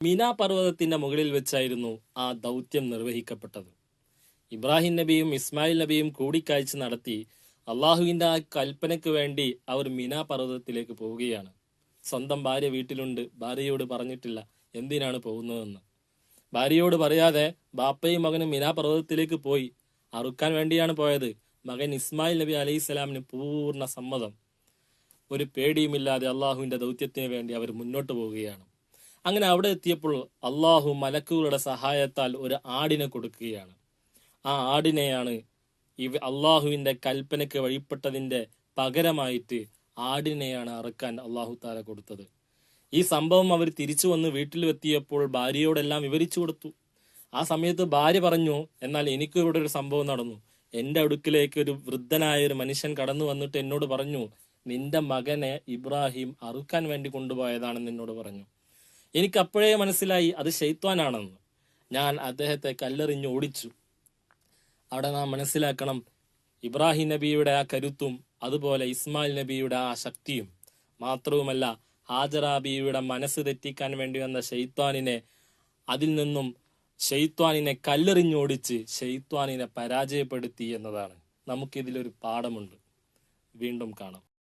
മിനാ പർവ്വതത്തിന്റെ മുകളിൽ വെച്ചായിരുന്നു ആ ദൗത്യം നിർവഹിക്കപ്പെട്ടത്. ഇബ്രാഹിം നബിയും ഇസ്മായിൽ നബിയും കൂടിക്കാഴ്ച നടത്തി അള്ളാഹുവിന്റെ ആ കൽപ്പനയ്ക്ക് വേണ്ടി അവർ മിനാ പർവ്വതത്തിലേക്ക് പോവുകയാണ്. സ്വന്തം ഭാര്യ വീട്ടിലുണ്ട്, ഭാര്യയോട് പറഞ്ഞിട്ടില്ല എന്തിനാണ് പോകുന്നതെന്ന്. ഭാര്യയോട് പറയാതെ ബാപ്പയും മകനും മിനാ പർവ്വതത്തിലേക്ക് പോയി. അറുക്കാൻ വേണ്ടിയാണ് പോയത്. മകൻ ഇസ്മായിൽ നബി അലൈഹി സ്വലാമിന് പൂർണ്ണ സമ്മതം. ഒരു പേടിയുമില്ലാതെ അള്ളാഹുവിന്റെ ദൗത്യത്തിന് വേണ്ടി അവർ മുന്നോട്ട് പോവുകയാണ്. അങ്ങനെ അവിടെ എത്തിയപ്പോൾ അള്ളാഹു മലക്കുകളുടെ സഹായത്താൽ ഒരു ആടിനെ കൊടുക്കുകയാണ്. ആ ആടിനെയാണ് അള്ളാഹുവിന്റെ കൽപ്പനയ്ക്ക് വഴിപ്പെട്ടതിന്റെ പകരമായിട്ട് ആടിനെയാണ് അറുക്കാൻ അള്ളാഹു താല കൊടുത്തത്. ഈ സംഭവം അവർ തിരിച്ചു വന്ന് വീട്ടിൽ എത്തിയപ്പോൾ ഭാര്യയോടെല്ലാം വിവരിച്ചു കൊടുത്തു. ആ സമയത്ത് ഭാര്യ പറഞ്ഞു, എന്നാൽ എനിക്ക് ഇവിടെ ഒരു സംഭവം നടന്നു. എന്റെ അടുക്കിലേക്ക് ഒരു വൃദ്ധനായ ഒരു മനുഷ്യൻ കടന്നു വന്നിട്ട് എന്നോട് പറഞ്ഞു, നിന്റെ മകനെ ഇബ്രാഹിം അറുക്കാൻ വേണ്ടി കൊണ്ടുപോയതാണെന്ന് എന്നോട് പറഞ്ഞു. എനിക്ക് അപ്പോഴേ മനസ്സിലായി അത് ശൈത്വാനാണെന്ന്. ഞാൻ അദ്ദേഹത്തെ കല്ലെറിഞ്ഞ് ഓടിച്ചു. അവിടെ നാം മനസ്സിലാക്കണം, ഇബ്രാഹിം നബിയുടെ ആ കരുത്തും അതുപോലെ ഇസ്മായിൽ നബിയുടെ ആ ശക്തിയും മാത്രവുമല്ല, ഹാജറ ബീവിയുടെ മനസ്സ് തെറ്റിക്കാൻ വേണ്ടി വന്ന ഷെയ്ത്വാനിനെ അതിൽ നിന്നും ഷെയ്ത്വാനിനെ കല്ലെറിഞ്ഞോടിച്ച് ഷെയ്ത്വാനിനെ പരാജയപ്പെടുത്തി എന്നതാണ്. നമുക്കിതിലൊരു പാഠമുണ്ട്. വീണ്ടും കാണാം.